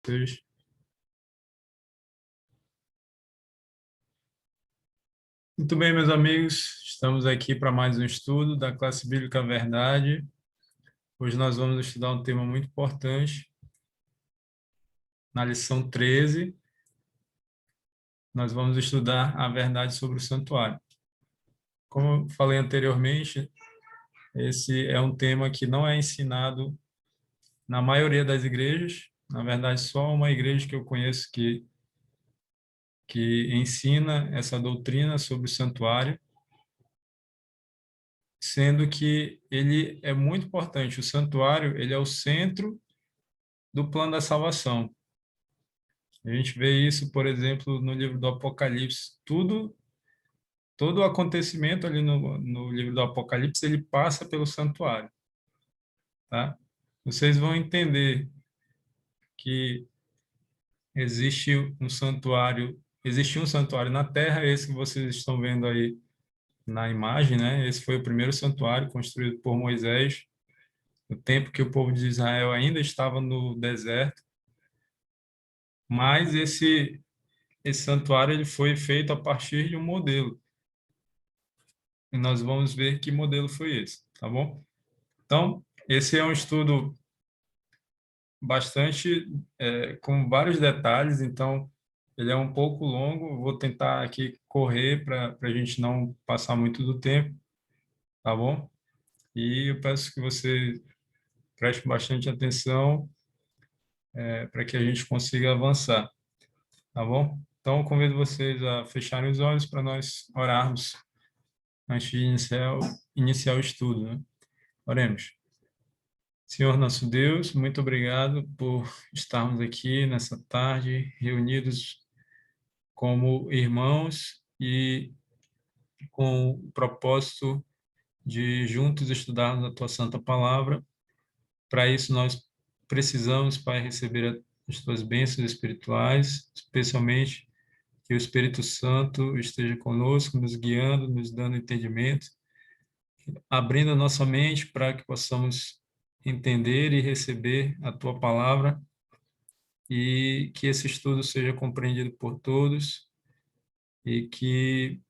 vocês. Muito bem, meus amigos, estamos aqui para mais um estudo da classe bíblica Verdade. Hoje nós vamos estudar um tema muito importante. Na lição 13, nós vamos estudar a verdade sobre o santuário. Como eu falei anteriormente, esse é um tema que não é ensinado na maioria das igrejas. Na verdade, só uma igreja que eu conheço que ensina essa doutrina sobre o santuário, sendo que ele é muito importante. O santuário, ele é o centro do plano da salvação. A gente vê isso, por exemplo, no livro do Apocalipse. Todo o acontecimento ali no livro do Apocalipse, ele passa pelo santuário, tá? Vocês vão entender que existe um santuário na terra, esse que vocês estão vendo aí na imagem, né? Esse foi o primeiro santuário construído por Moisés, no tempo que o povo de Israel ainda estava no deserto. Mas esse santuário ele foi feito a partir de um modelo. E nós vamos ver que modelo foi esse, tá bom? Então, esse é um estudo bastante com vários detalhes, então ele é um pouco longo. Vou tentar aqui correr para a gente não passar muito do tempo, tá bom? E eu peço que você preste bastante atenção para que a gente consiga avançar, tá bom? Então, convido vocês a fecharem os olhos para nós orarmos antes de iniciar o estudo, né? Oremos. Senhor nosso Deus, muito obrigado por estarmos aqui nessa tarde, reunidos como irmãos e com o propósito de juntos estudarmos a Tua Santa Palavra. Para isso, nós precisamos, Pai, receber as Tuas bênçãos espirituais, especialmente que o Espírito Santo esteja conosco, nos guiando, nos dando entendimento, abrindo a nossa mente para que possamos entender e receber a Tua Palavra e que esse estudo seja compreendido por todos e que,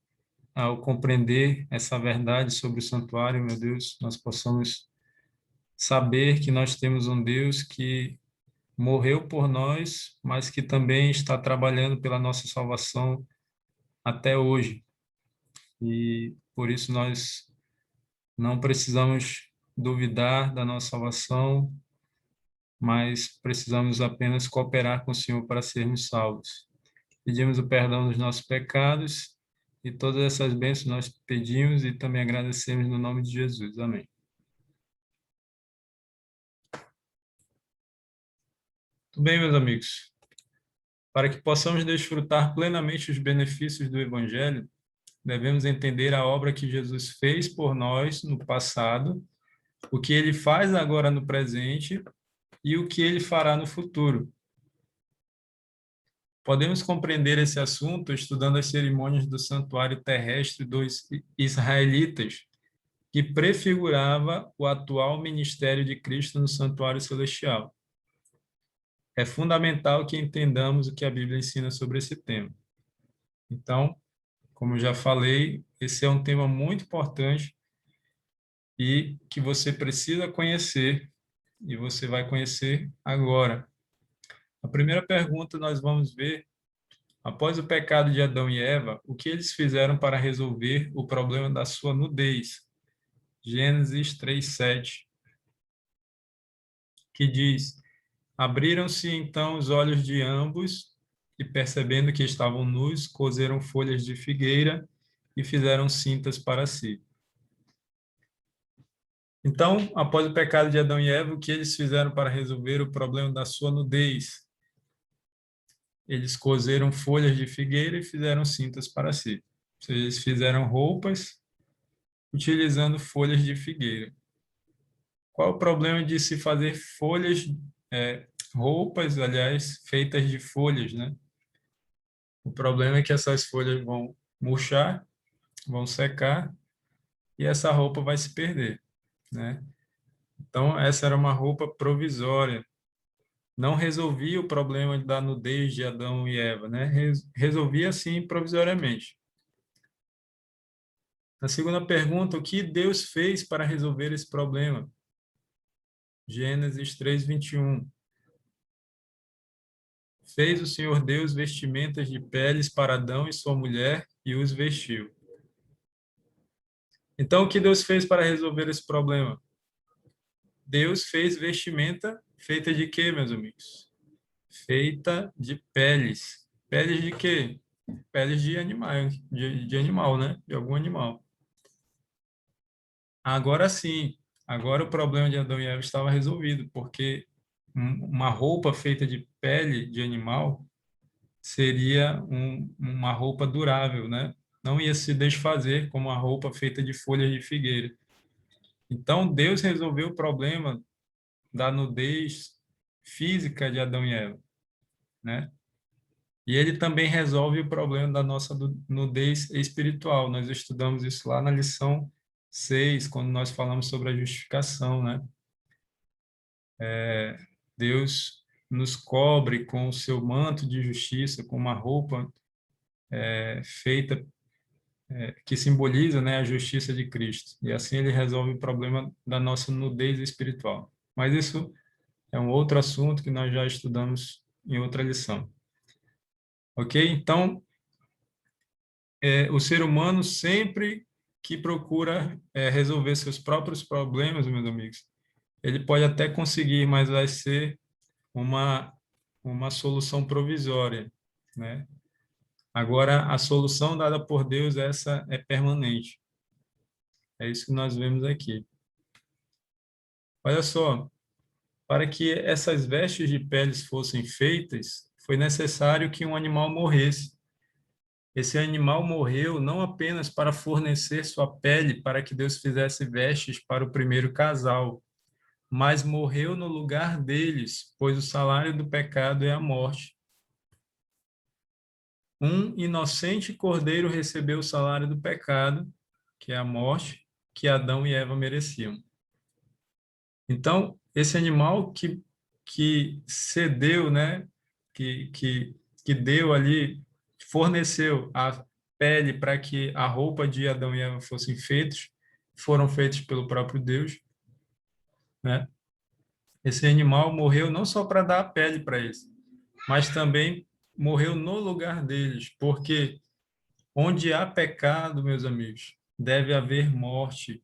ao compreender essa verdade sobre o santuário, meu Deus, nós possamos saber que nós temos um Deus que morreu por nós, mas que também está trabalhando pela nossa salvação até hoje. E por isso nós não precisamos duvidar da nossa salvação, mas precisamos apenas cooperar com o Senhor para sermos salvos. Pedimos o perdão dos nossos pecados e todas essas bênçãos nós pedimos e também agradecemos no nome de Jesus. Amém. Tudo bem, meus amigos? Para que possamos desfrutar plenamente os benefícios do Evangelho, devemos entender a obra que Jesus fez por nós no passado, o que ele faz agora no presente e o que ele fará no futuro. Podemos compreender esse assunto estudando as cerimônias do santuário terrestre dos israelitas, que prefigurava o atual ministério de Cristo no santuário celestial. É fundamental que entendamos o que a Bíblia ensina sobre esse tema. Então, como eu já falei, esse é um tema muito importante e que você precisa conhecer, e você vai conhecer agora. A primeira pergunta nós vamos ver, após o pecado de Adão e Eva, o que eles fizeram para resolver o problema da sua nudez? Gênesis 3:7, que diz: Abriram-se então os olhos de ambos e, percebendo que estavam nus, coseram folhas de figueira e fizeram cintas para si. Então, após o pecado de Adão e Eva, o que eles fizeram para resolver o problema da sua nudez? Eles coseram folhas de figueira e fizeram cintas para si. Ou seja, eles fizeram roupas utilizando folhas de figueira. Qual o problema de se fazer roupas, aliás, feitas de folhas, né? O problema é que essas folhas vão murchar, vão secar e essa roupa vai se perder, né? Então, essa era uma roupa provisória, não resolvia o problema da nudez de Adão e Eva, né? Resolvia, assim, provisoriamente. A segunda pergunta, o que Deus fez para resolver esse problema? Gênesis 3:21. Fez o Senhor Deus vestimentas de peles para Adão e sua mulher e os vestiu. Então, o que Deus fez para resolver esse problema? Deus fez vestimenta feita de quê, meus amigos? Feita de peles. Peles de quê? Peles de animais, de animal, né? De algum animal. Agora sim, agora o problema de Adão e Eva estava resolvido, porque uma roupa feita de pele de animal seria uma roupa durável, né? Não ia se desfazer como a roupa feita de folhas de figueira. Então, Deus resolveu o problema da nudez física de Adão e Eva, né? E ele também resolve o problema da nossa nudez espiritual. Nós estudamos isso lá na lição 6, quando nós falamos sobre a justificação, né? Deus nos cobre com o seu manto de justiça, com uma roupa feita que simboliza, né, a justiça de Cristo. E assim ele resolve o problema da nossa nudez espiritual. Mas isso é um outro assunto que nós já estudamos em outra lição. Ok? Então, o ser humano sempre que procura resolver seus próprios problemas, meus amigos, ele pode até conseguir, mas vai ser uma, uma solução provisória, né? Agora, a solução dada por Deus, essa é permanente. É isso que nós vemos aqui. Olha só, para que essas vestes de peles fossem feitas, foi necessário que um animal morresse. Esse animal morreu não apenas para fornecer sua pele para que Deus fizesse vestes para o primeiro casal, mas morreu no lugar deles, pois o salário do pecado é a morte. Um inocente cordeiro recebeu o salário do pecado, que é a morte, que Adão e Eva mereciam. Então, esse animal que cedeu, né, que deu ali, forneceu a pele para que a roupa de Adão e Eva fossem feitos, foram feitos pelo próprio Deus, né? Esse animal morreu não só para dar a pele para eles, mas também morreu no lugar deles, porque onde há pecado, meus amigos, deve haver morte.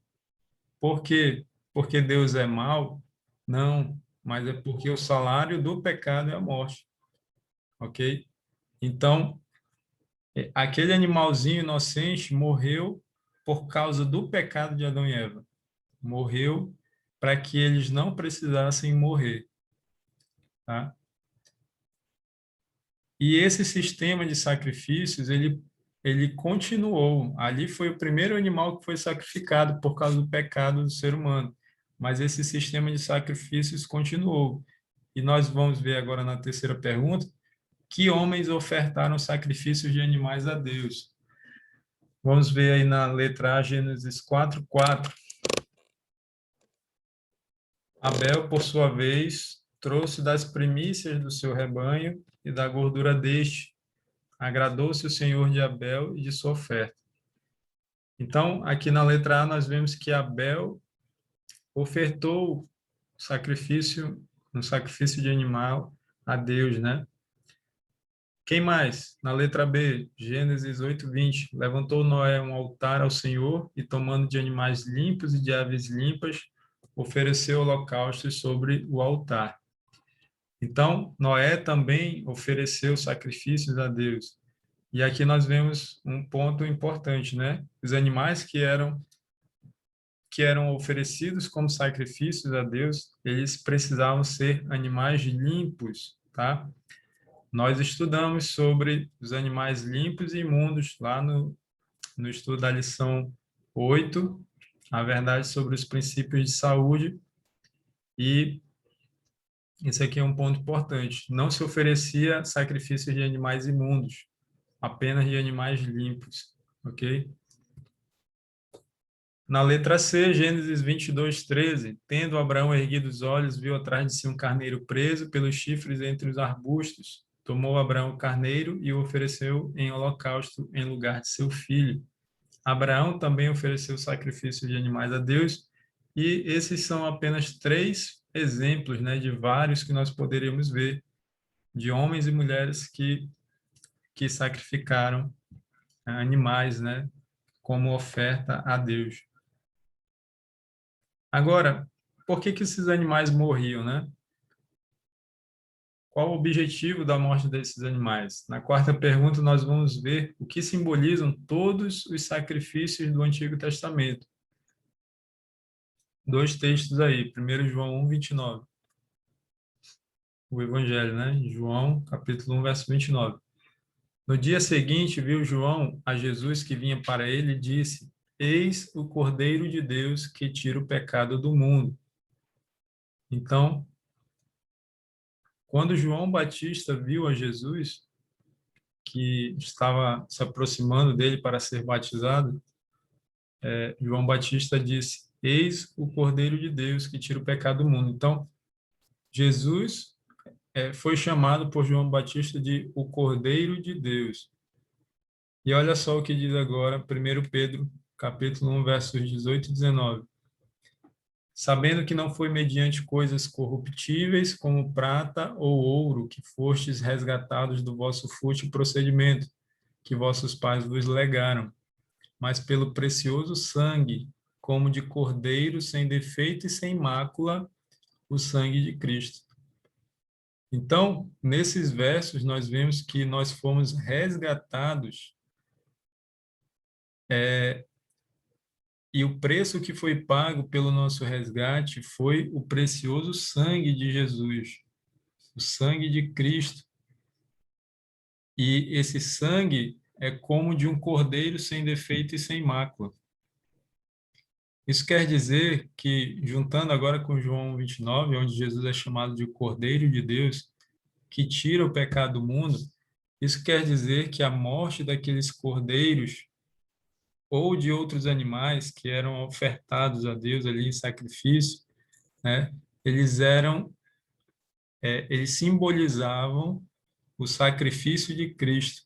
Por quê? Porque Deus é mau? Não, mas é porque o salário do pecado é a morte, ok? Então, aquele animalzinho inocente morreu por causa do pecado de Adão e Eva. Morreu para que eles não precisassem morrer, tá? E esse sistema de sacrifícios, ele continuou. Ali foi o primeiro animal que foi sacrificado por causa do pecado do ser humano. Mas esse sistema de sacrifícios continuou. E nós vamos ver agora na terceira pergunta, que homens ofertaram sacrifícios de animais a Deus. Vamos ver aí na letra A, Gênesis 4:4. Abel, por sua vez, trouxe das primícias do seu rebanho e da gordura deste. Agradou-se o Senhor de Abel e de sua oferta. Então, aqui na letra A, nós vemos que Abel ofertou sacrifício, um sacrifício de animal a Deus, né? Quem mais? Na letra B, Gênesis 8:20. Levantou Noé um altar ao Senhor e, tomando de animais limpos e de aves limpas, ofereceu holocaustos sobre o altar. Então, Noé também ofereceu sacrifícios a Deus. E aqui nós vemos um ponto importante, né? Os animais que eram oferecidos como sacrifícios a Deus, eles precisavam ser animais limpos, tá? Nós estudamos sobre os animais limpos e imundos lá no estudo da lição 8, a verdade sobre os princípios de saúde, e isso aqui é um ponto importante. Não se oferecia sacrifícios de animais imundos, apenas de animais limpos, ok? Na letra C, Gênesis 22:13. Tendo Abraão erguido os olhos, viu atrás de si um carneiro preso pelos chifres entre os arbustos. Tomou Abraão o carneiro e o ofereceu em holocausto em lugar de seu filho. Abraão também ofereceu sacrifício de animais a Deus, e esses são apenas três exemplos, né, de vários que nós poderíamos ver, de homens e mulheres que sacrificaram animais, né, como oferta a Deus. Agora, por que esses animais morriam, né? Qual o objetivo da morte desses animais? Na quarta pergunta, nós vamos ver o que simbolizam todos os sacrifícios do Antigo Testamento. Dois textos aí, 1 João 1:29. O Evangelho, né? João, capítulo 1, verso 29. No dia seguinte, viu João a Jesus que vinha para ele e disse: Eis o Cordeiro de Deus que tira o pecado do mundo. Então, quando João Batista viu a Jesus, que estava se aproximando dele para ser batizado, João Batista disse: Eis o Cordeiro de Deus que tira o pecado do mundo. Então, Jesus foi chamado por João Batista de o Cordeiro de Deus. E olha só o que diz agora 1 Pedro, capítulo 1, versos 18 e 19. Sabendo que não foi mediante coisas corruptíveis, como prata ou ouro, que fostes resgatados do vosso fútil procedimento, que vossos pais vos legaram, mas pelo precioso sangue, como de cordeiro sem defeito e sem mácula, o sangue de Cristo. Então, nesses versos, nós vemos que nós fomos resgatados, e o preço que foi pago pelo nosso resgate foi o precioso sangue de Jesus, o sangue de Cristo. E esse sangue é como de um cordeiro sem defeito e sem mácula. Isso quer dizer que, juntando agora com João 29, onde Jesus é chamado de Cordeiro de Deus, que tira o pecado do mundo, isso quer dizer que a morte daqueles cordeiros ou de outros animais que eram ofertados a Deus ali em sacrifício, né? Eles eles simbolizavam o sacrifício de Cristo.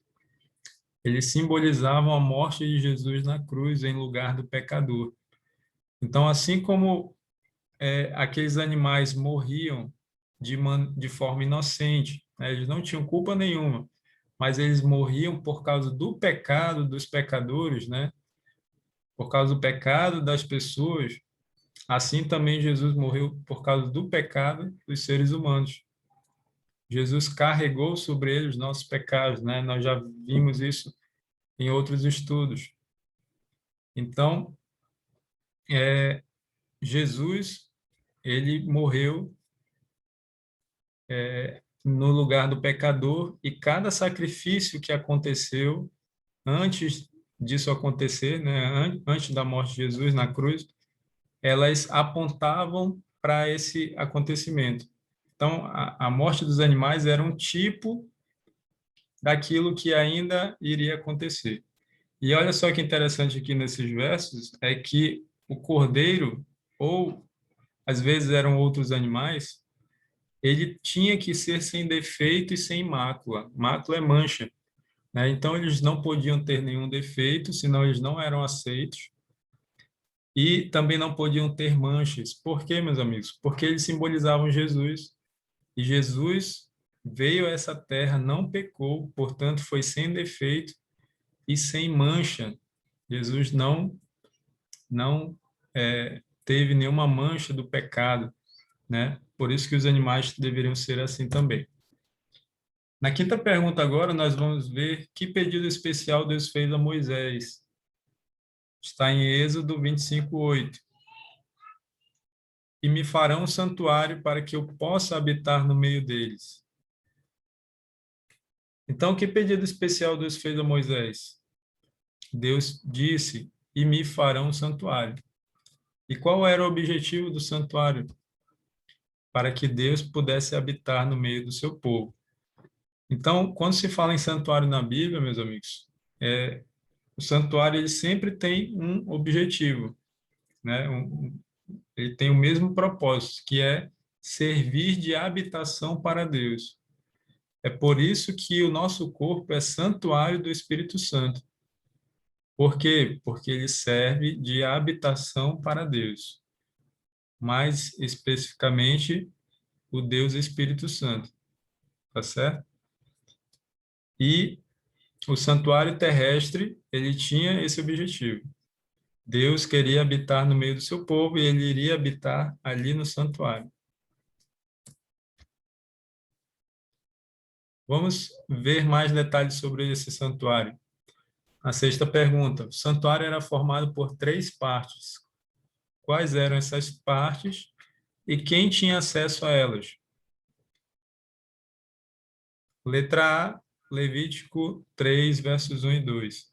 Eles simbolizavam a morte de Jesus na cruz em lugar do pecador. Então, assim como aqueles animais morriam de forma inocente, né? Eles não tinham culpa nenhuma, mas eles morriam por causa do pecado dos pecadores, né? Por causa do pecado das pessoas. Assim também Jesus morreu por causa do pecado dos seres humanos. Jesus carregou sobre ele os nossos pecados, né? Nós já vimos isso em outros estudos. Então, Jesus, ele morreu no lugar do pecador, e cada sacrifício que aconteceu antes disso acontecer, né, antes da morte de Jesus na cruz, elas apontavam para esse acontecimento. Então, a morte dos animais era um tipo daquilo que ainda iria acontecer. E olha só que interessante aqui nesses versos, é que o cordeiro, ou às vezes eram outros animais, ele tinha que ser sem defeito e sem mácula. Mácula é mancha, né? Então, eles não podiam ter nenhum defeito, senão eles não eram aceitos. E também não podiam ter manchas. Por quê, meus amigos? Porque eles simbolizavam Jesus. E Jesus veio a essa terra, não pecou, portanto, foi sem defeito e sem mancha. Jesus não teve nenhuma mancha do pecado, né? Por isso que os animais deveriam ser assim também. Na quinta pergunta agora, nós vamos ver que pedido especial Deus fez a Moisés. Está em Êxodo 25:8. E me farão um santuário para que eu possa habitar no meio deles. Então, que pedido especial Deus fez a Moisés? Deus disse, e me farão um santuário. E qual era o objetivo do santuário? Para que Deus pudesse habitar no meio do seu povo. Então, quando se fala em santuário na Bíblia, meus amigos, o santuário ele sempre tem um objetivo. né? Ele tem o mesmo propósito, que é servir de habitação para Deus. É por isso que o nosso corpo é santuário do Espírito Santo. Por quê? Porque ele serve de habitação para Deus. Mais especificamente, o Deus Espírito Santo. Tá certo? E o santuário terrestre, ele tinha esse objetivo. Deus queria habitar no meio do seu povo e ele iria habitar ali no santuário. Vamos ver mais detalhes sobre esse santuário. A sexta pergunta. O santuário era formado por 3 partes. Quais eram essas partes e quem tinha acesso a elas? Letra A, Levítico 3, versos 1 e 2.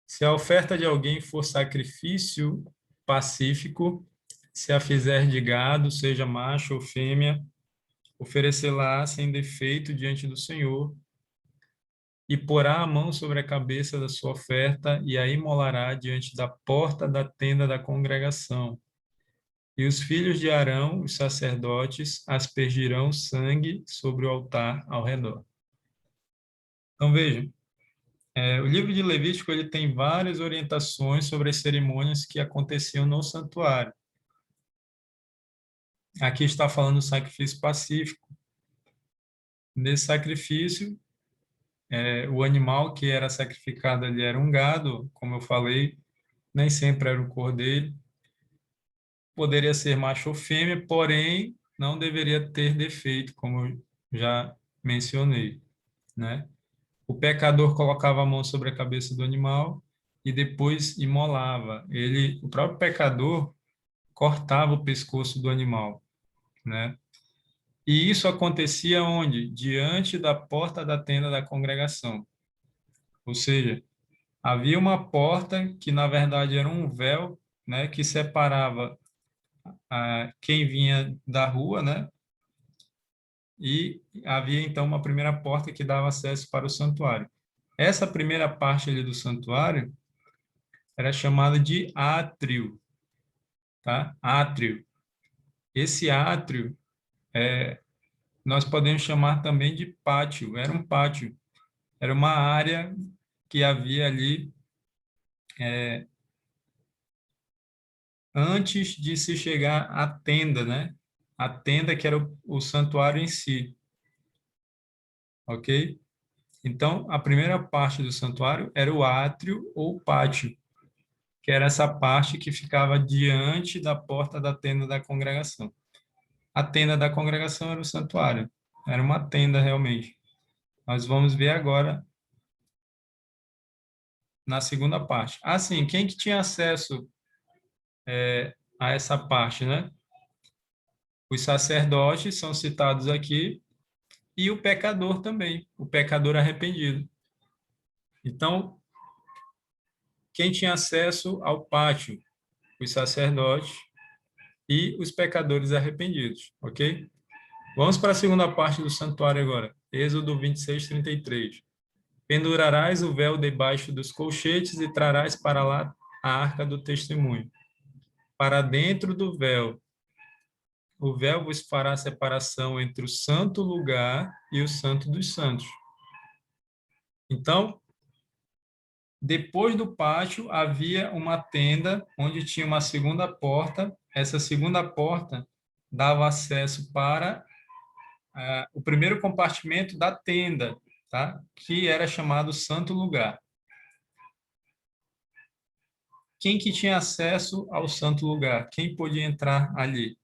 Se a oferta de alguém for sacrifício pacífico, se a fizer de gado, seja macho ou fêmea, oferecê-la sem defeito diante do Senhor, e porá a mão sobre a cabeça da sua oferta e a imolará diante da porta da tenda da congregação. E os filhos de Arão, os sacerdotes, aspergirão sangue sobre o altar ao redor. Então, vejam, o livro de Levítico ele tem várias orientações sobre as cerimônias que aconteciam no santuário. Aqui está falando do sacrifício pacífico. Nesse sacrifício, o animal que era sacrificado ali era um gado, como eu falei, nem sempre era o cordeiro. Poderia ser macho ou fêmea, porém, não deveria ter defeito, como eu já mencionei, né? O pecador colocava a mão sobre a cabeça do animal e depois imolava. O próprio pecador, cortava o pescoço do animal, né? E isso acontecia onde? Diante da porta da tenda da congregação. Ou seja, havia uma porta que na verdade era um véu, né, que separava quem vinha da rua, né? E havia então uma primeira porta que dava acesso para o santuário. Essa primeira parte ali do santuário era chamada de átrio, tá? Átrio. Esse átrio nós podemos chamar também de pátio. Era um pátio. Era uma área que havia ali antes de se chegar à tenda, né? A tenda que era o santuário em si, ok? Então, a primeira parte do santuário era o átrio ou pátio, que era essa parte que ficava diante da porta da tenda da congregação. A tenda da congregação era o santuário, era uma tenda realmente. Nós vamos ver agora na segunda parte. Assim, quem que tinha acesso a essa parte, né? Os sacerdotes são citados aqui e o pecador também, o pecador arrependido. Então, quem tinha acesso ao pátio? Os sacerdotes e os pecadores arrependidos, ok? Vamos para a segunda parte do santuário agora. Êxodo 26, 33. Pendurarás o véu debaixo dos colchetes e trarás para lá a arca do testemunho. Para dentro do véu, o véu vos fará separação entre o santo lugar e o santo dos santos. Então, depois do pátio havia uma tenda onde tinha uma segunda porta. Essa segunda porta dava acesso para o primeiro compartimento da tenda, tá? Que era chamado Santo Lugar. Quem que tinha acesso ao Santo Lugar? Quem podia entrar ali?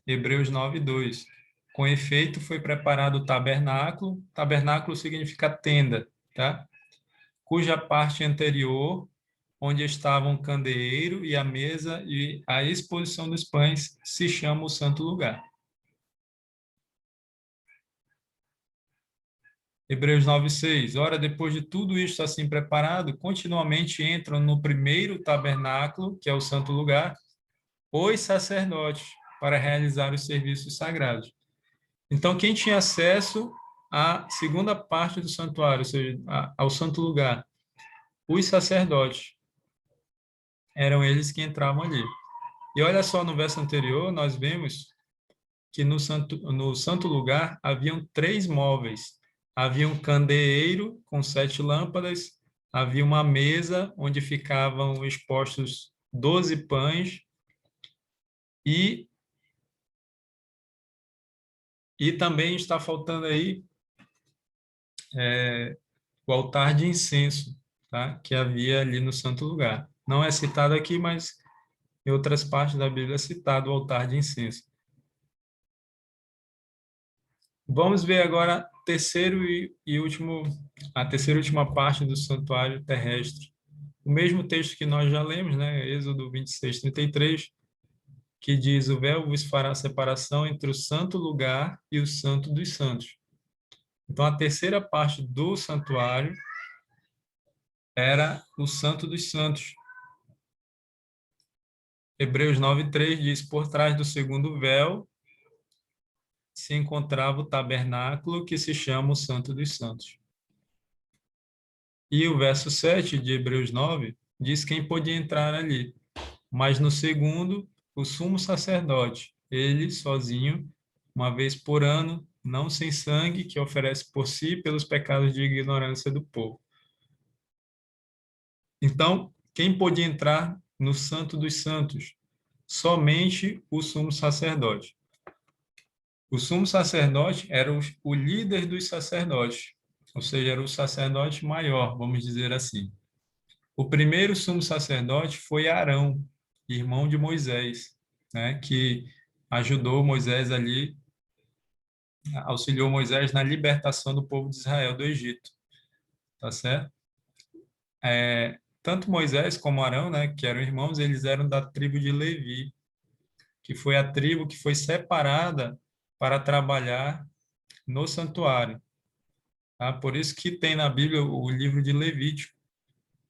Hebreus 9:2. Com efeito, foi preparado o tabernáculo. Tabernáculo significa tenda, tá? Cuja parte anterior, onde estavam o candeeiro e a mesa e a exposição dos pães, se chama o Santo Lugar. Hebreus 9:6. Ora, depois de tudo isto assim preparado, continuamente entram no primeiro tabernáculo, que é o santo lugar, os sacerdotes, para realizar os serviços sagrados. Então, quem tinha acesso à segunda parte do santuário, ou seja, ao santo lugar? Os sacerdotes. eram eles que entravam ali. E olha só, no verso anterior, nós vemos que no santo lugar haviam 3 móveis. Havia um candeeiro com 7 lâmpadas, havia uma mesa onde ficavam expostos 12 pães e, e também está faltando aí o altar de incenso, tá? Que havia ali no santo lugar. Não é citado aqui, mas em outras partes da Bíblia é citado o altar de incenso. Vamos ver agora a terceira e última parte do santuário terrestre. O mesmo texto que nós já lemos, né? Êxodo 26:33, que diz: o véu vos fará separação entre o santo lugar e o santo dos santos. Então, a terceira parte do santuário era o santo dos santos. Hebreus 9:3 diz: por trás do segundo véu se encontrava o tabernáculo que se chama o Santo dos Santos. E o verso 7 de Hebreus 9 diz quem podia entrar ali. Mas no segundo, o sumo sacerdote, ele sozinho, uma vez por ano, não sem sangue, que oferece por si pelos pecados de ignorância do povo. Então, quem podia entrar no Santo dos Santos? Somente o sumo sacerdote. O sumo sacerdote era o líder dos sacerdotes, ou seja, era o sacerdote maior, vamos dizer assim. O primeiro sumo sacerdote foi Arão, irmão de Moisés, né, que ajudou Moisés ali, auxiliou Moisés na libertação do povo de Israel do Egito, tá certo? Tanto Moisés como Arão, né, que eram irmãos, eles eram da tribo de Levi, que foi a tribo que foi separada para trabalhar no santuário. Tá? Por isso que tem na Bíblia o livro de Levítico,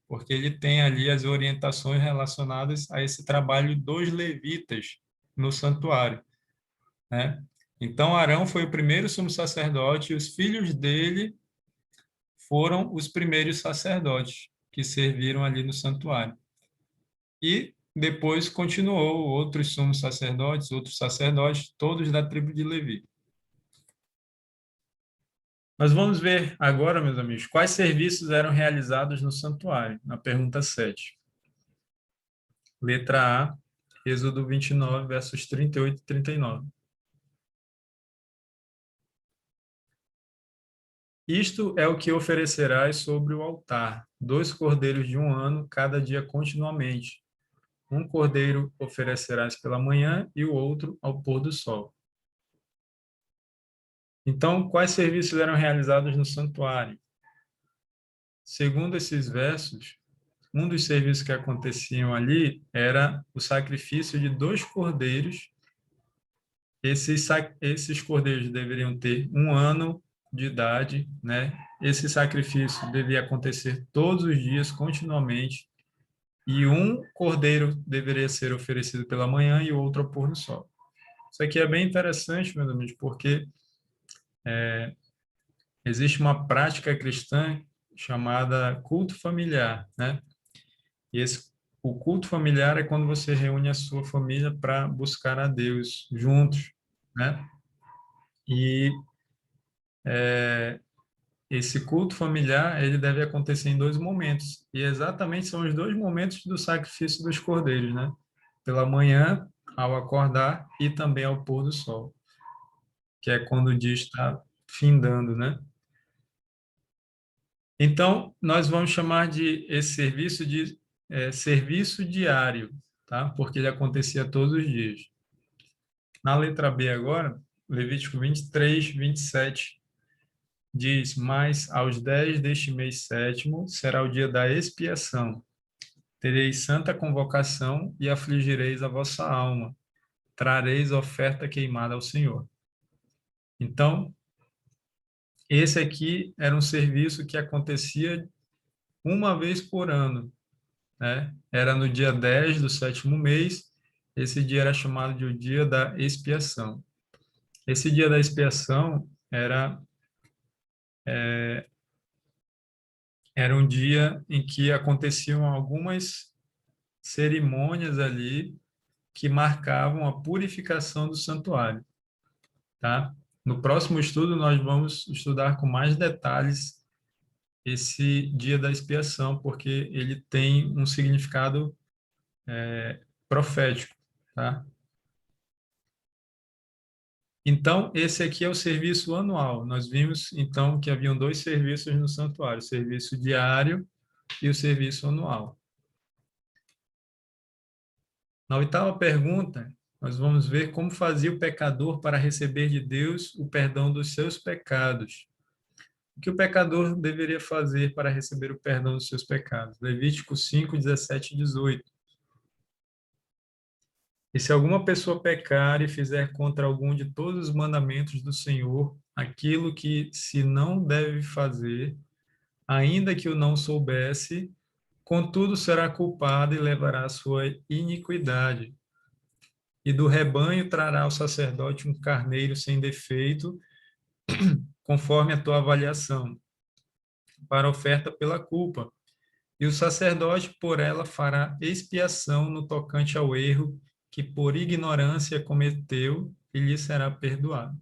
porque ele tem ali as orientações relacionadas a esse trabalho dos levitas no santuário, né? Então, Arão foi o primeiro sumo sacerdote e os filhos dele foram os primeiros sacerdotes que serviram ali no santuário. E depois continuou outros sumos sacerdotes, outros sacerdotes, todos da tribo de Levi. Nós vamos ver agora, meus amigos, quais serviços eram realizados no santuário, na pergunta 7. Letra A, Êxodo 29, versos 38 e 39. Isto é o que oferecerás sobre o altar: 2 cordeiros de 1 ano, cada dia continuamente. Um cordeiro oferecerás pela manhã e o outro ao pôr do sol. Então, quais serviços eram realizados no santuário? Segundo esses versos, um dos serviços que aconteciam ali era o sacrifício de 2 cordeiros. Esses cordeiros deveriam ter 1 ano de idade, né? Esse sacrifício devia acontecer todos os dias, continuamente, e um cordeiro deveria ser oferecido pela manhã e o outro ao pôr do sol. Isso aqui é bem interessante, meus amigos, porque existe uma prática cristã chamada culto familiar, né? E o culto familiar é quando você reúne a sua família para buscar a Deus juntos, né? E esse culto familiar, ele deve acontecer em 2 momentos. E exatamente são os 2 momentos do sacrifício dos cordeiros, né? Pela manhã, ao acordar, e também ao pôr do sol, que é quando o dia está findando, né? Então, nós vamos chamar de esse serviço de serviço diário, tá? Porque ele acontecia todos os dias. Na letra B agora, Levítico 23, 27, diz: mas aos 10 deste mês sétimo será o dia da expiação. Tereis santa convocação e afligireis a vossa alma. Trareis oferta queimada ao Senhor. Então, esse aqui era um serviço que acontecia uma vez por ano, né? Era no dia 10 do sétimo mês. Esse dia era chamado de o dia da expiação. Esse dia da expiação era um dia em que aconteciam algumas cerimônias ali que marcavam a purificação do santuário, tá? No próximo estudo, nós vamos estudar com mais detalhes esse dia da expiação, porque ele tem um significado profético, tá? Então, esse aqui é o serviço anual. Nós vimos, então, que haviam dois serviços no santuário, o serviço diário e o serviço anual. Na oitava pergunta, nós vamos ver como fazia o pecador para receber de Deus o perdão dos seus pecados. O que o pecador deveria fazer para receber o perdão dos seus pecados? Levítico 5, 17 e 18. E se alguma pessoa pecar e fizer contra algum de todos os mandamentos do Senhor, aquilo que se não deve fazer, ainda que o não soubesse, contudo será culpado e levará a sua iniquidade. E do rebanho trará ao sacerdote um carneiro sem defeito, conforme a tua avaliação, para oferta pela culpa. E o sacerdote por ela fará expiação no tocante ao erro que por ignorância cometeu e lhe será perdoado.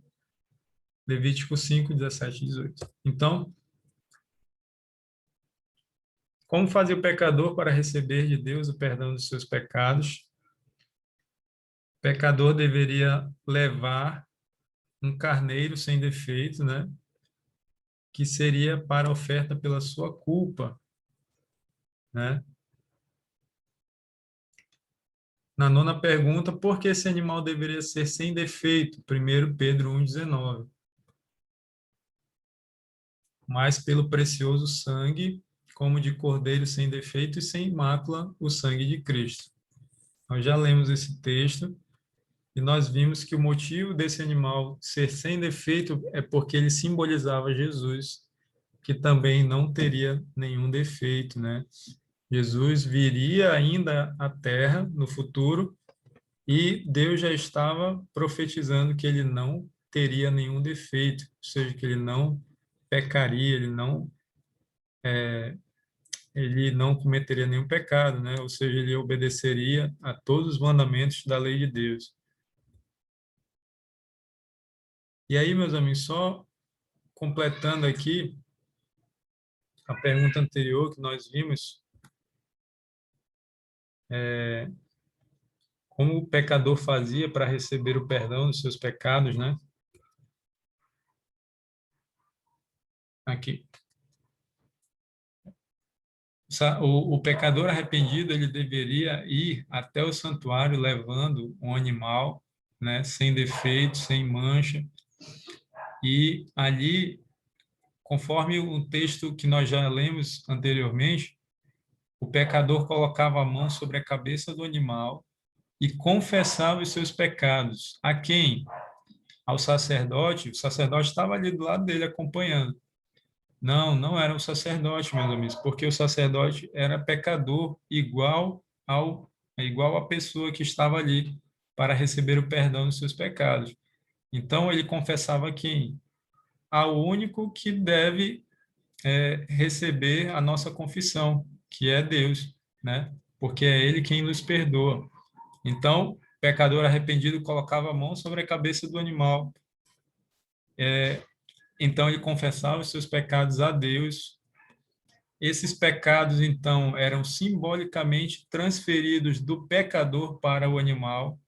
Levítico 5, 17 e 18. Então, como fazer o pecador para receber de Deus o perdão dos seus pecados? O pecador deveria levar um carneiro sem defeito, né? Que seria para oferta pela sua culpa, né? Na nona pergunta, por que esse animal deveria ser sem defeito? 1 Pedro 1,19. Mas pelo precioso sangue, como de cordeiro sem defeito e sem mácula, o sangue de Cristo. Nós já lemos esse texto e nós vimos que o motivo desse animal ser sem defeito é porque ele simbolizava Jesus, que também não teria nenhum defeito, né? Jesus viria ainda à Terra no futuro e Deus já estava profetizando que ele não teria nenhum defeito, ou seja, que ele não pecaria, ele não cometeria nenhum pecado, né? Ou seja, ele obedeceria a todos os mandamentos da lei de Deus. E aí, meus amigos, só completando aqui a pergunta anterior que nós vimos, como o pecador fazia para receber o perdão dos seus pecados, né? Aqui. O pecador arrependido, ele deveria ir até o santuário levando um animal, né, sem defeito, sem mancha, e ali, conforme o texto que nós já lemos anteriormente, o pecador colocava a mão sobre a cabeça do animal e confessava os seus pecados. A quem? Ao sacerdote. O sacerdote estava ali do lado dele acompanhando. Não, não era o sacerdote, meus amigos, porque o sacerdote era pecador igual à pessoa que estava ali para receber o perdão dos seus pecados. Então ele confessava quem? Ao único que deve receber a nossa confissão, que é Deus, né? Porque é Ele quem nos perdoa. Então, o pecador arrependido colocava a mão sobre a cabeça do animal. Então, ele confessava os seus pecados a Deus. Esses pecados, então, eram simbolicamente transferidos do pecador para o animal.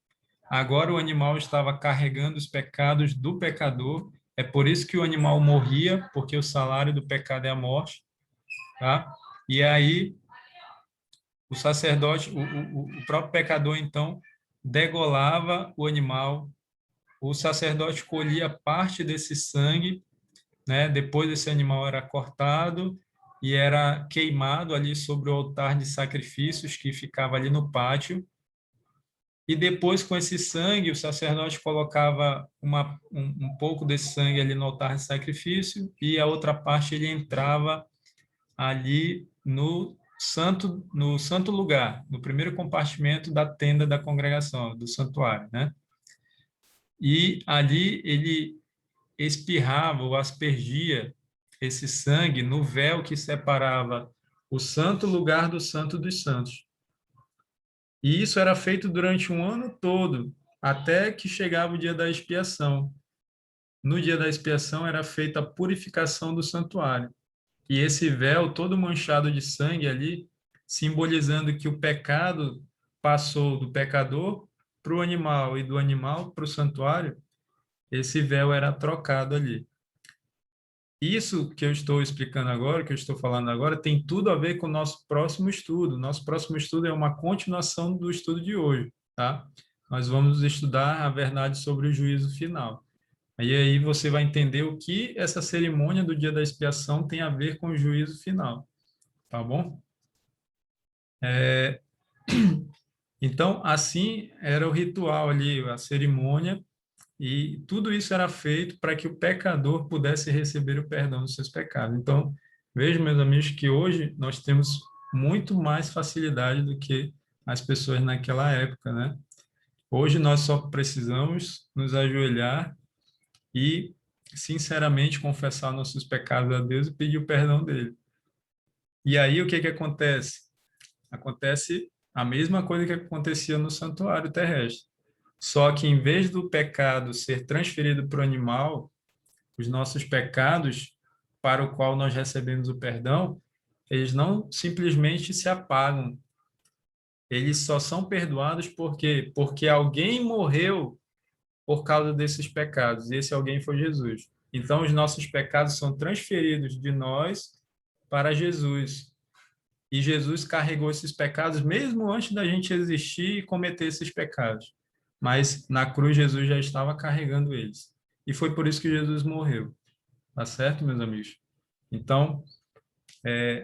Agora, o animal estava carregando os pecados do pecador. É por isso que o animal morria, porque o salário do pecado é a morte, tá? E aí, o sacerdote, o próprio pecador, então, degolava o animal, o sacerdote colhia parte desse sangue, né? Depois esse animal era cortado e era queimado ali sobre o altar de sacrifícios que ficava ali no pátio. E depois, com esse sangue, o sacerdote colocava um pouco desse sangue ali no altar de sacrifício e a outra parte ele entrava ali no santo lugar, no primeiro compartimento da tenda da congregação, do santuário, né? E ali ele espirrava ou aspergia esse sangue no véu que separava o santo lugar do santo dos santos. E isso era feito durante um ano todo, até que chegava o dia da expiação. No dia da expiação era feita a purificação do santuário. E esse véu todo manchado de sangue ali, simbolizando que o pecado passou do pecador para o animal e do animal para o santuário, esse véu era trocado ali. Isso que eu estou explicando agora, que eu estou falando agora, tem tudo a ver com o nosso próximo estudo. Nosso próximo estudo é uma continuação do estudo de hoje, tá? Nós vamos estudar a verdade sobre o juízo final. E aí você vai entender o que essa cerimônia do dia da expiação tem a ver com o juízo final, tá bom? Então, assim era o ritual ali, a cerimônia, e tudo isso era feito para que o pecador pudesse receber o perdão dos seus pecados. Então, vejo, meus amigos, que hoje nós temos muito mais facilidade do que as pessoas naquela época, né? Hoje nós só precisamos nos ajoelhar e, sinceramente, confessar nossos pecados a Deus e pedir o perdão dele. E aí, o que que acontece? Acontece a mesma coisa que acontecia no santuário terrestre. Só que em vez do pecado ser transferido para o animal, os nossos pecados, para o qual nós recebemos o perdão, eles não simplesmente se apagam. Eles só são perdoados porque alguém morreu por causa desses pecados, e esse alguém foi Jesus. Então, os nossos pecados são transferidos de nós para Jesus. E Jesus carregou esses pecados mesmo antes da gente existir e cometer esses pecados. Mas na cruz Jesus já estava carregando eles. E foi por isso que Jesus morreu. Tá certo, meus amigos? Então,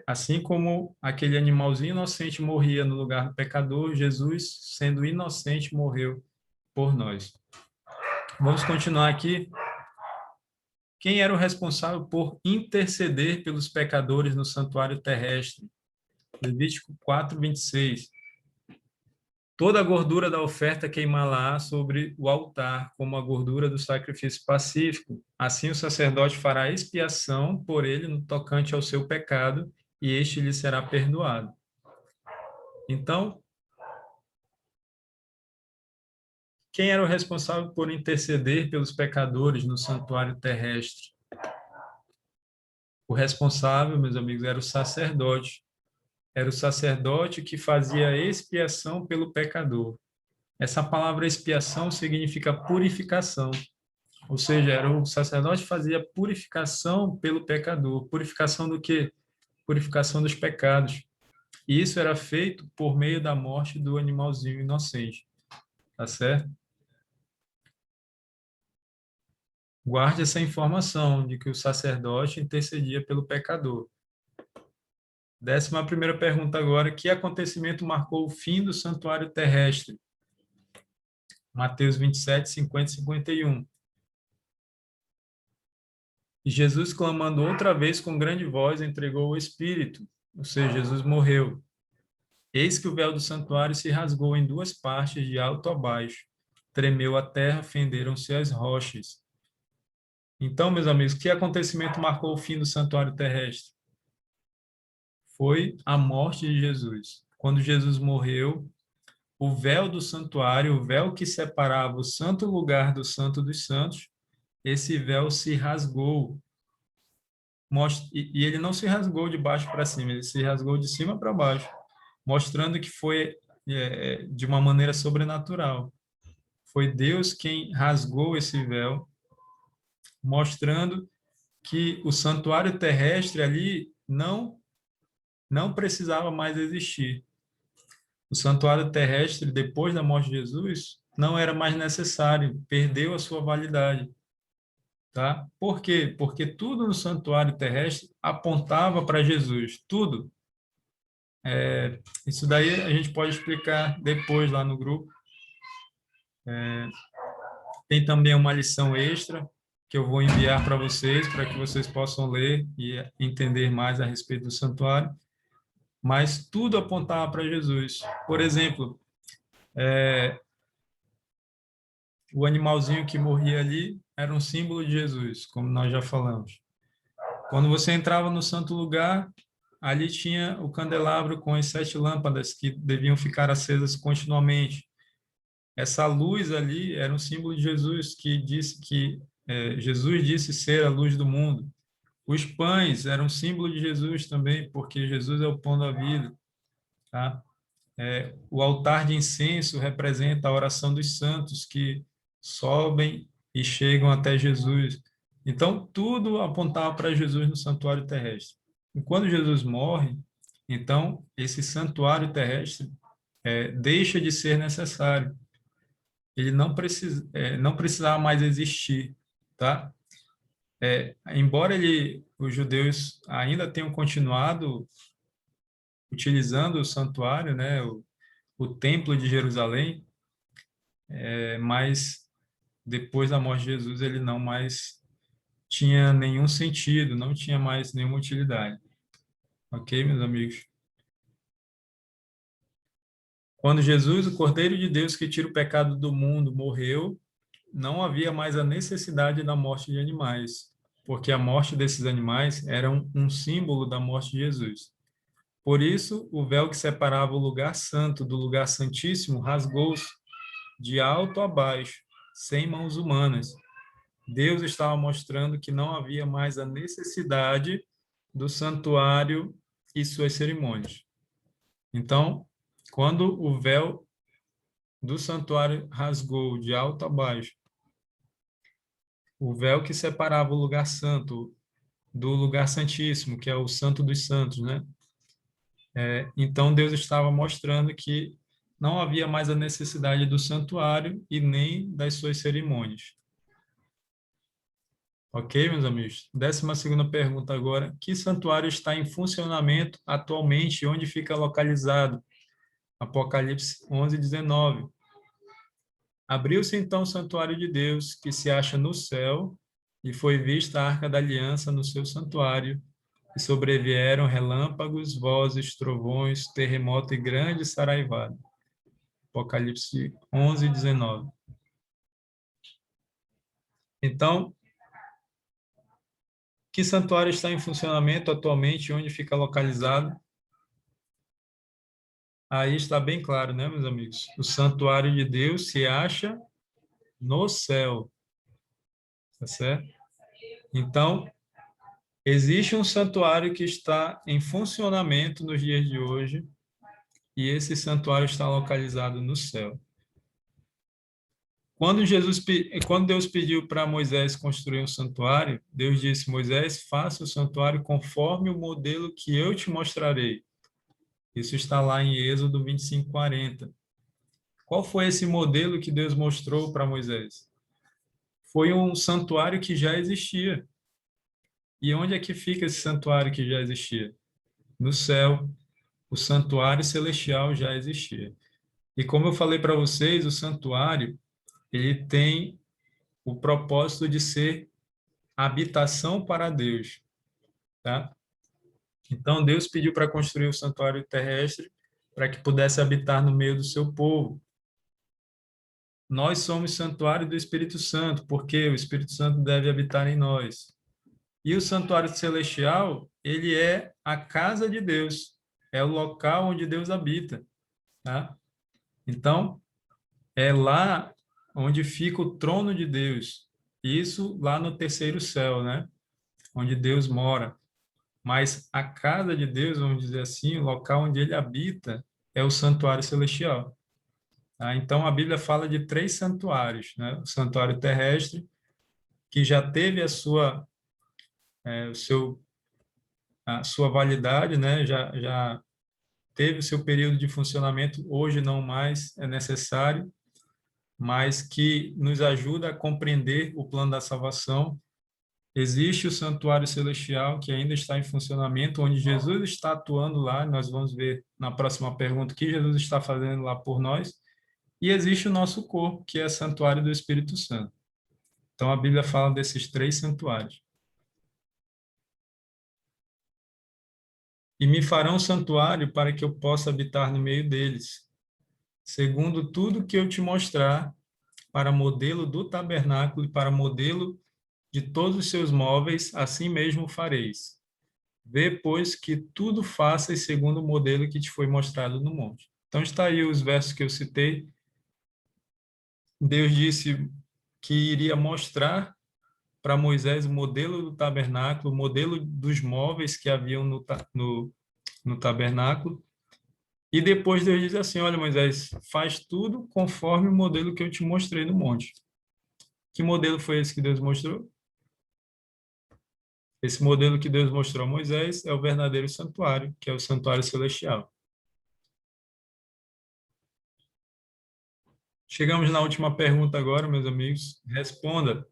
assim como aquele animalzinho inocente morria no lugar do pecador, Jesus, sendo inocente, morreu por nós. Vamos continuar aqui. Quem era o responsável por interceder pelos pecadores no santuário terrestre? Levítico 4:26. Toda a gordura da oferta queimá-la sobre o altar, como a gordura do sacrifício pacífico. Assim o sacerdote fará expiação por ele no tocante ao seu pecado, e este lhe será perdoado. Então, quem era o responsável por interceder pelos pecadores no santuário terrestre? O responsável, meus amigos, era o sacerdote. Era o sacerdote que fazia expiação pelo pecador. Essa palavra expiação significa purificação. Ou seja, era o sacerdote que fazia purificação pelo pecador. Purificação do quê? Purificação dos pecados. E isso era feito por meio da morte do animalzinho inocente. Tá certo? Guarde essa informação de que o sacerdote intercedia pelo pecador. 11ª pergunta agora: que acontecimento marcou o fim do santuário terrestre? Mateus 27, 50 e 51. E Jesus, clamando outra vez com grande voz, entregou o Espírito. Ou seja, Jesus morreu. Eis que o véu do santuário se rasgou em duas partes, de alto a baixo. Tremeu a terra, fenderam-se as rochas. Então, meus amigos, que acontecimento marcou o fim do santuário terrestre? Foi a morte de Jesus. Quando Jesus morreu, o véu do santuário, o véu que separava o santo lugar do santo dos santos, esse véu se rasgou. E ele não se rasgou de baixo para cima, ele se rasgou de cima para baixo, mostrando que foi de uma maneira sobrenatural. Foi Deus quem rasgou esse véu, mostrando que o santuário terrestre ali não precisava mais existir. O santuário terrestre, depois da morte de Jesus, não era mais necessário, perdeu a sua validade. Tá? Por quê? Porque tudo no santuário terrestre apontava para Jesus, tudo. Isso daí a gente pode explicar depois lá no grupo. Tem também uma lição extra que eu vou enviar para que vocês possam ler e entender mais a respeito do santuário. Mas tudo apontava para Jesus. Por exemplo, o animalzinho que morria ali era um símbolo de Jesus, como nós já falamos. Quando você entrava no santo lugar, ali tinha o candelabro com as 7 lâmpadas que deviam ficar acesas continuamente. Essa luz ali era um símbolo de Jesus, que disse que Jesus disse ser a luz do mundo. Os pães eram um símbolo de Jesus também, porque Jesus é o pão da vida, tá? O altar de incenso representa a oração dos santos que sobem e chegam até Jesus. Então, tudo apontava para Jesus no santuário terrestre. E quando Jesus morre, então, esse santuário terrestre deixa de ser necessário. Ele não precisava mais existir, tá? Embora os judeus ainda tenham continuado utilizando o santuário, né, o Templo de Jerusalém, mas depois da morte de Jesus ele não mais tinha nenhum sentido, não tinha mais nenhuma utilidade. Ok, meus amigos? Quando Jesus, o Cordeiro de Deus que tira o pecado do mundo, morreu, não havia mais a necessidade da morte de animais, porque a morte desses animais era um símbolo da morte de Jesus. Por isso, o véu que separava o lugar santo do lugar santíssimo rasgou-se de alto a baixo, sem mãos humanas. Deus estava mostrando que não havia mais a necessidade do santuário e suas cerimônias. Então, quando o véu do santuário rasgou de alto a baixo, o véu que separava o lugar santo do lugar santíssimo, que é o Santo dos Santos, né? Então Deus estava mostrando que não havia mais a necessidade do santuário e nem das suas cerimônias. Ok, meus amigos? 12ª pergunta agora. Que santuário está em funcionamento atualmente e onde fica localizado? Apocalipse 11:19. Abriu-se então o santuário de Deus, que se acha no céu, e foi vista a arca da aliança no seu santuário, e sobrevieram relâmpagos, vozes, trovões, terremoto e grande saraivada. Apocalipse 11:19. Então, que santuário está em funcionamento atualmente e onde fica localizado? Aí está bem claro, né, meus amigos? O santuário de Deus se acha no céu, tá certo? Então, existe um santuário que está em funcionamento nos dias de hoje, e esse santuário está localizado no céu. Quando Deus pediu para Moisés construir um santuário, Deus disse: Moisés, faça o santuário conforme o modelo que eu te mostrarei. Isso está lá em Êxodo 25:40. Qual foi esse modelo que Deus mostrou para Moisés? Foi um santuário que já existia. E onde é que fica esse santuário que já existia? No céu. O santuário celestial já existia. E como eu falei para vocês, o santuário, ele tem o propósito de ser habitação para Deus, tá? Então Deus pediu para construir o santuário terrestre para que pudesse habitar no meio do seu povo. Nós somos santuário do Espírito Santo, porque o Espírito Santo deve habitar em nós. E o santuário celestial, ele é a casa de Deus, é o local onde Deus habita, tá? Então, é lá onde fica o trono de Deus. Isso lá no terceiro céu, né? Onde Deus mora. Mas a casa de Deus, vamos dizer assim, o local onde ele habita, é o santuário celestial. Tá? Então, a Bíblia fala de 3 santuários, né? O santuário terrestre, que já teve o seu, a sua validade, né? Já teve o seu período de funcionamento, hoje não mais é necessário, mas que nos ajuda a compreender o plano da salvação. Existe o santuário celestial que ainda está em funcionamento, onde Jesus está atuando lá. Nós vamos ver na próxima pergunta o que Jesus está fazendo lá por nós. E existe o nosso corpo, que é santuário do Espírito Santo. Então a Bíblia fala desses 3 santuários. E me farão santuário para que eu possa habitar no meio deles, segundo tudo que eu te mostrar, para modelo do tabernáculo e para modelo de todos os seus móveis, assim mesmo fareis. Vê, pois, que tudo faças segundo o modelo que te foi mostrado no monte. Então, está aí os versos que eu citei. Deus disse que iria mostrar para Moisés o modelo do tabernáculo, o modelo dos móveis que haviam no tabernáculo. E depois Deus diz assim: olha, Moisés, faz tudo conforme o modelo que eu te mostrei no monte. Que modelo foi esse que Deus mostrou? Esse modelo que Deus mostrou a Moisés é o verdadeiro santuário, que é o santuário celestial. Chegamos na última pergunta agora, meus amigos. Responda.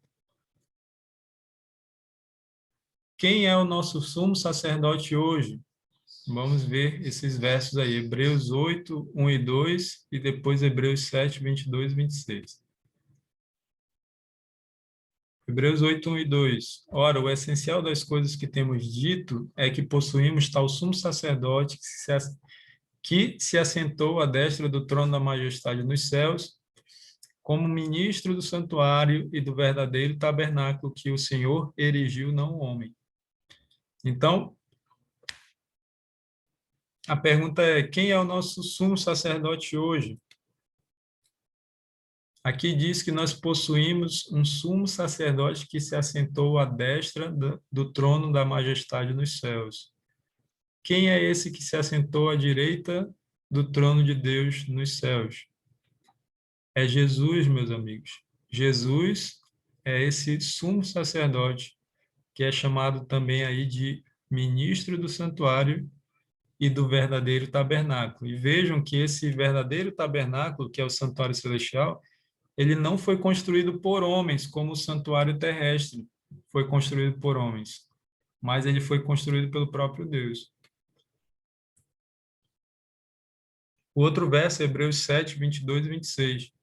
Quem é o nosso sumo sacerdote hoje? Vamos ver esses versos aí. Hebreus 8, 1 e 2 e depois Hebreus 7, 22 e 26. Hebreus 8, 1 e 2. Ora, o essencial das coisas que temos dito é que possuímos tal sumo sacerdote que se assentou à destra do trono da majestade nos céus, como ministro do santuário e do verdadeiro tabernáculo que o Senhor erigiu, não o homem. Então, a pergunta é: quem é o nosso sumo sacerdote hoje? Aqui diz que nós possuímos um sumo sacerdote que se assentou à destra do trono da majestade nos céus. Quem é esse que se assentou à direita do trono de Deus nos céus? É Jesus, meus amigos. Jesus é esse sumo sacerdote que é chamado também aí de ministro do santuário e do verdadeiro tabernáculo. E vejam que esse verdadeiro tabernáculo, que é o santuário celestial, ele não foi construído por homens, como o santuário terrestre foi construído por homens, mas ele foi construído pelo próprio Deus. O outro verso é Hebreus 7, 22 e 26.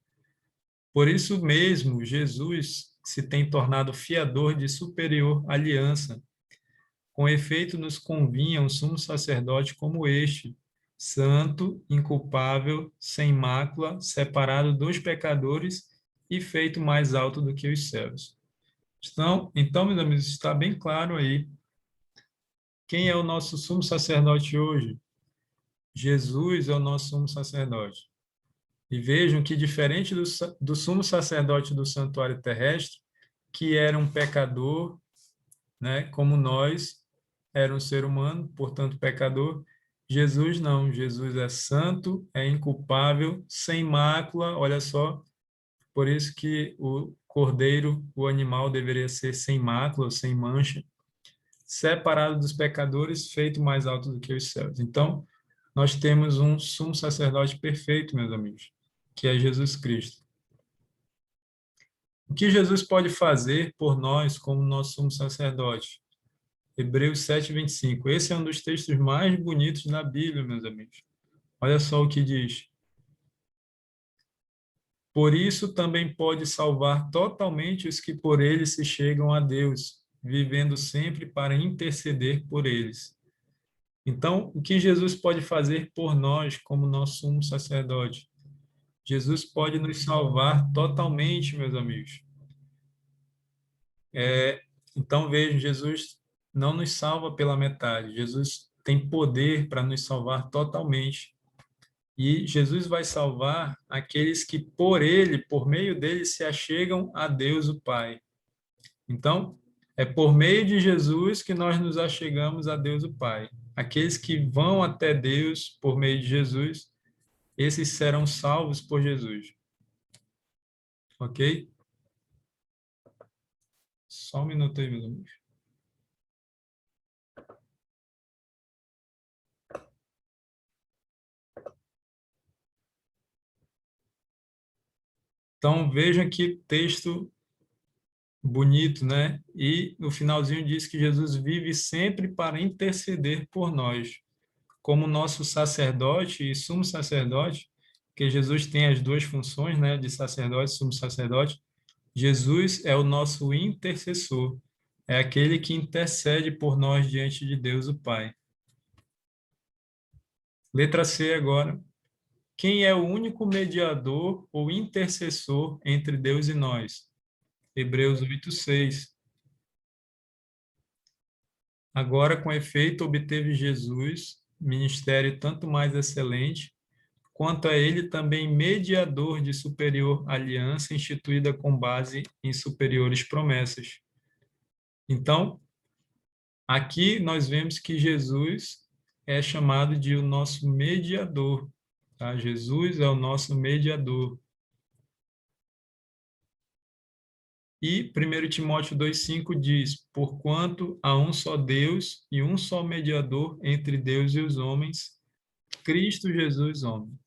Por isso mesmo, Jesus se tem tornado fiador de superior aliança. Com efeito, nos convinha um sumo sacerdote como este, santo, inculpável, sem mácula, separado dos pecadores e feito mais alto do que os céus. Então, meus amigos, está bem claro aí quem é o nosso sumo sacerdote hoje. Jesus é o nosso sumo sacerdote. E vejam que, diferente do sumo sacerdote do santuário terrestre, que era um pecador, né, como nós, era um ser humano, portanto pecador, Jesus não. Jesus é santo, é inculpável, sem mácula, olha só, por isso que o cordeiro, o animal, deveria ser sem mácula, sem mancha, separado dos pecadores, feito mais alto do que os céus. Então, nós temos um sumo sacerdote perfeito, meus amigos, que é Jesus Cristo. O que Jesus pode fazer por nós como nosso sumo sacerdote? Hebreus 7, 25. Esse é um dos textos mais bonitos da Bíblia, meus amigos. Olha só o que diz. Por isso também pode salvar totalmente os que por ele se chegam a Deus, vivendo sempre para interceder por eles. Então, o que Jesus pode fazer por nós como nosso sumo sacerdote? Jesus pode nos salvar totalmente, meus amigos. Então, vejam, Jesus não nos salva pela metade. Jesus tem poder para nos salvar totalmente. E Jesus vai salvar aqueles que por ele, por meio dele, se achegam a Deus o Pai. Então, é por meio de Jesus que nós nos achegamos a Deus o Pai. Aqueles que vão até Deus por meio de Jesus, esses serão salvos por Jesus. Ok? Só um minuto aí, meus amigos. Então, vejam que texto bonito, né? E no finalzinho diz que Jesus vive sempre para interceder por nós, como nosso sacerdote e sumo sacerdote, que Jesus tem as duas funções, né, de sacerdote e sumo sacerdote. Jesus é o nosso intercessor, é aquele que intercede por nós diante de Deus o Pai. Letra C agora. Quem é o único mediador ou intercessor entre Deus e nós? Hebreus 8:6. Agora, com efeito, obteve Jesus ministério tanto mais excelente, quanto a ele também mediador de superior aliança instituída com base em superiores promessas. Então, aqui nós vemos que Jesus é chamado de o nosso mediador, tá? Jesus é o nosso mediador. E 1 Timóteo 2,5 diz: porquanto há um só Deus e um só mediador entre Deus e os homens, Cristo Jesus, homem.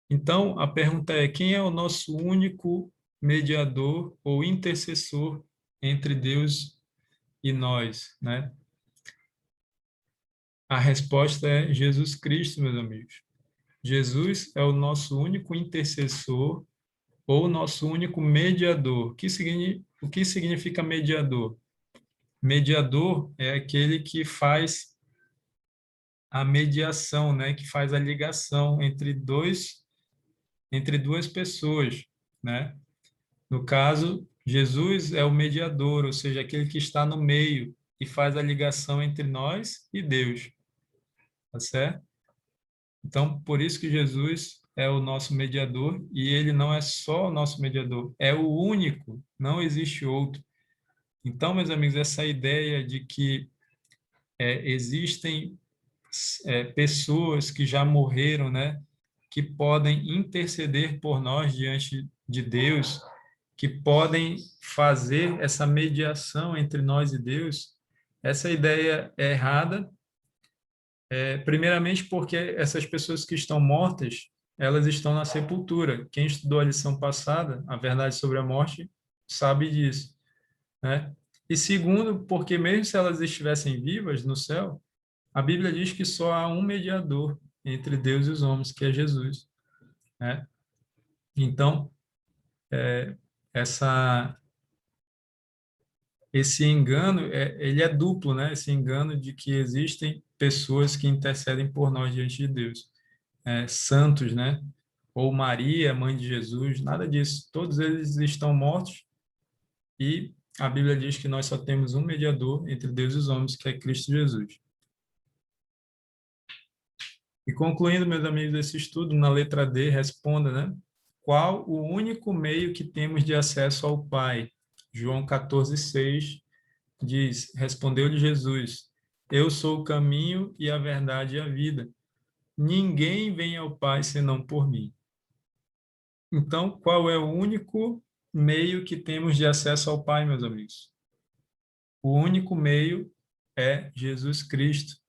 Então, a pergunta é: quem é o nosso único mediador ou intercessor entre Deus e nós, né? A resposta é Jesus Cristo, meus amigos. Jesus é o nosso único intercessor ou nosso único mediador. O que significa mediador? Mediador é aquele que faz a mediação, né? Que faz a ligação entre duas pessoas, né? No caso, Jesus é o mediador, ou seja, aquele que está no meio e faz a ligação entre nós e Deus, tá certo? Então, por isso que Jesus é o nosso mediador e ele não é só o nosso mediador, é o único, não existe outro. Então, meus amigos, essa ideia de que existem pessoas que já morreram, né, que podem interceder por nós diante de Deus, que podem fazer essa mediação entre nós e Deus, essa ideia é errada, primeiramente porque essas pessoas que estão mortas, elas estão na sepultura. Quem estudou a lição passada, a verdade sobre a morte, sabe disso, né? E segundo, porque mesmo se elas estivessem vivas no céu, a Bíblia diz que só há um mediador entre Deus e os homens, que é Jesus, né? Então, essa esse engano, ele é duplo, né? Esse engano de que existem pessoas que intercedem por nós diante de Deus. Santos, né? Ou Maria, mãe de Jesus, nada disso. Todos eles estão mortos e a Bíblia diz que nós só temos um mediador entre Deus e os homens, que é Cristo Jesus. E concluindo, meus amigos, esse estudo, na letra D, responda, né? Qual o único meio que temos de acesso ao Pai? João 14,6 diz, respondeu-lhe Jesus, eu sou o caminho e a verdade e a vida. Ninguém vem ao Pai senão por mim. Então, qual é o único meio que temos de acesso ao Pai, meus amigos? O único meio é Jesus Cristo.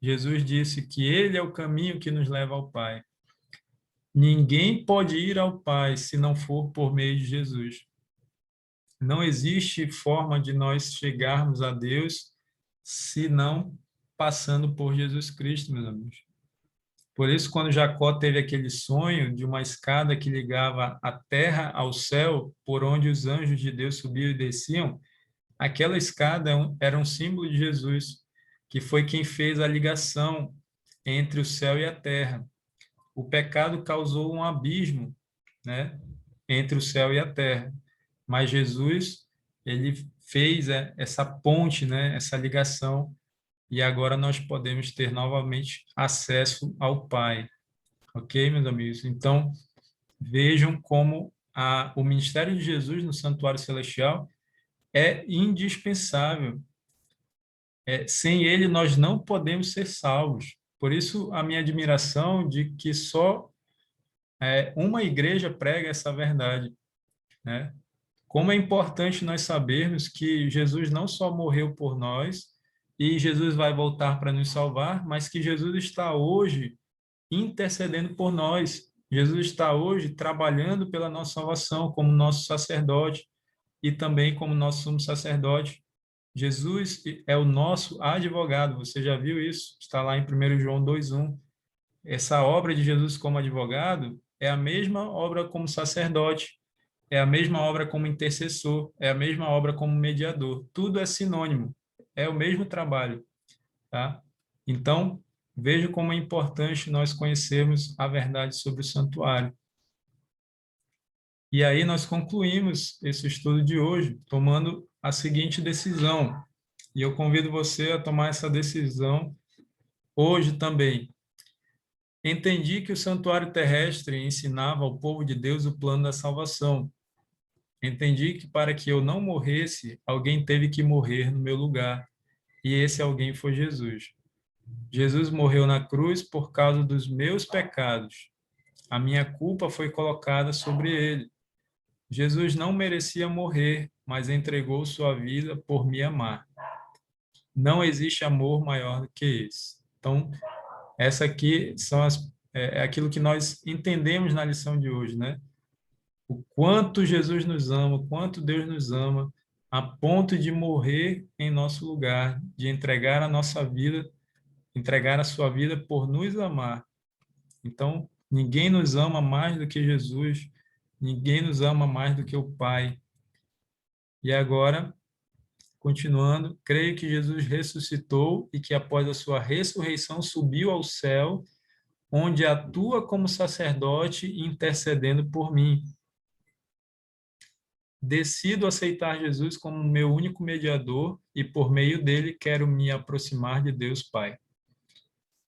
Jesus disse que ele é o caminho que nos leva ao Pai. Ninguém pode ir ao Pai se não for por meio de Jesus. Não existe forma de nós chegarmos a Deus se não passando por Jesus Cristo, meus amigos. Por isso, quando Jacó teve aquele sonho de uma escada que ligava a terra ao céu, por onde os anjos de Deus subiam e desciam, aquela escada era um símbolo de Jesus, que foi quem fez a ligação entre o céu e a terra. O pecado causou um abismo, né, entre o céu e a terra. Mas Jesus, ele fez essa ponte, né, essa ligação, e agora nós podemos ter novamente acesso ao Pai. Ok, meus amigos? Então, vejam como o ministério de Jesus no Santuário Celestial é indispensável. Sem ele, nós não podemos ser salvos. Por isso, a minha admiração de que só uma igreja prega essa verdade, né? Como é importante nós sabermos que Jesus não só morreu por nós e Jesus vai voltar para nos salvar, mas que Jesus está hoje intercedendo por nós. Jesus está hoje trabalhando pela nossa salvação como nosso sacerdote e também como nosso sumo sacerdote. Jesus é o nosso advogado. Você já viu isso? Está lá em 1 João 2:1. Essa obra de Jesus como advogado é a mesma obra como sacerdote, é a mesma obra como intercessor, é a mesma obra como mediador. Tudo é sinônimo, é o mesmo trabalho, tá? Então, veja como é importante nós conhecermos a verdade sobre o santuário. E aí nós concluímos esse estudo de hoje tomando a seguinte decisão: E eu convido você a tomar essa decisão hoje também. Entendi que o santuário terrestre ensinava ao povo de Deus o plano da salvação. Entendi que para que eu não morresse, alguém teve que morrer no meu lugar. E esse alguém foi Jesus. Jesus morreu na cruz por causa dos meus pecados. A minha culpa foi colocada sobre ele. Jesus não merecia morrer, mas entregou sua vida por me amar. Não existe amor maior do que esse. Então, essa aqui é aquilo que nós entendemos na lição de hoje, né? O quanto Jesus nos ama, o quanto Deus nos ama, a ponto de morrer em nosso lugar, de entregar a nossa vida, entregar a sua vida por nos amar. Então, ninguém nos ama mais do que Jesus, ninguém nos ama mais do que o Pai. E agora, continuando, creio que Jesus ressuscitou e que após a sua ressurreição subiu ao céu, onde atua como sacerdote intercedendo por mim. Decido aceitar Jesus como meu único mediador e por meio dele quero me aproximar de Deus Pai.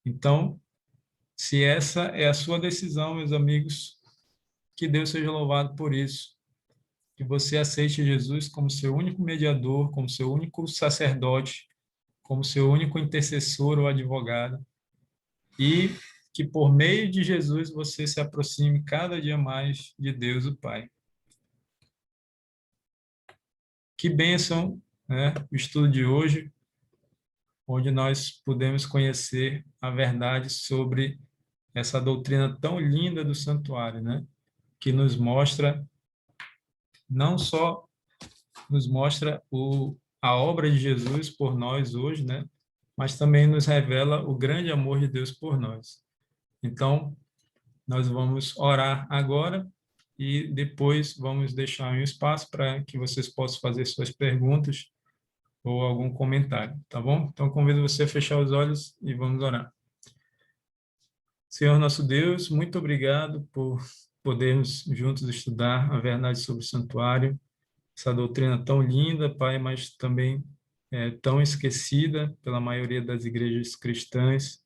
Então, se essa é a sua decisão, meus amigos, que Deus seja louvado por isso. Que você aceite Jesus como seu único mediador, como seu único sacerdote, como seu único intercessor ou advogado, e que por meio de Jesus você se aproxime cada dia mais de Deus o Pai. Que bênção, né, o estudo de hoje, onde nós pudemos conhecer a verdade sobre essa doutrina tão linda do santuário, né, que nos mostra, não só nos mostra a obra de Jesus por nós hoje, né, mas também nos revela o grande amor de Deus por nós. Então, nós vamos orar agora e depois vamos deixar um espaço para que vocês possam fazer suas perguntas ou algum comentário, tá bom? Então, convido você a fechar os olhos e vamos orar. Senhor nosso Deus, muito obrigado por podermos juntos estudar a verdade sobre o santuário, essa doutrina tão linda, Pai, mas também tão esquecida pela maioria das igrejas cristãs,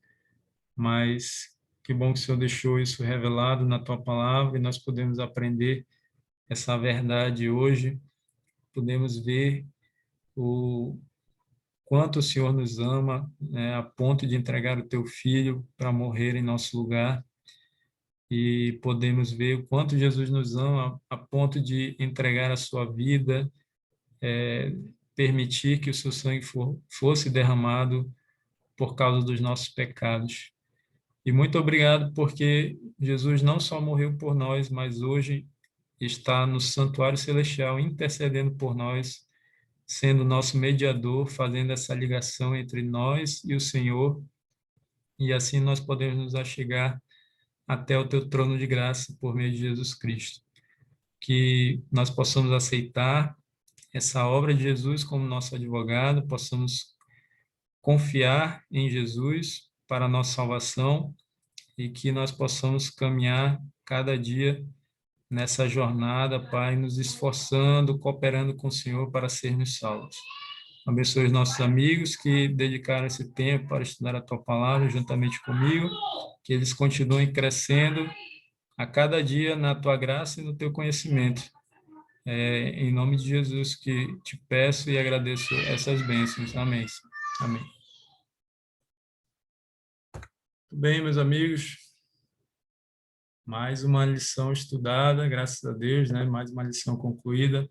mas que bom que o Senhor deixou isso revelado na Tua palavra e nós podemos aprender essa verdade hoje, podemos ver o quanto o Senhor nos ama, né, a ponto de entregar o Teu Filho para morrer em nosso lugar, e podemos ver o quanto Jesus nos ama a ponto de entregar a sua vida, permitir que o seu sangue fosse derramado por causa dos nossos pecados. E muito obrigado porque Jesus não só morreu por nós, mas hoje está no santuário celestial intercedendo por nós, sendo nosso mediador, fazendo essa ligação entre nós e o Senhor, e assim nós podemos nos achegar até o teu trono de graça por meio de Jesus Cristo. Que nós possamos aceitar essa obra de Jesus como nosso advogado, possamos confiar em Jesus para a nossa salvação e que nós possamos caminhar cada dia nessa jornada, Pai, nos esforçando, cooperando com o Senhor para sermos salvos. Abençoe os nossos amigos que dedicaram esse tempo para estudar a Tua palavra juntamente comigo, que eles continuem crescendo a cada dia na Tua graça e no Teu conhecimento. Em nome de Jesus que te peço e agradeço essas bênçãos. Amém. Amém. Muito bem, meus amigos. Mais uma lição estudada, graças a Deus, né? Mais uma lição concluída.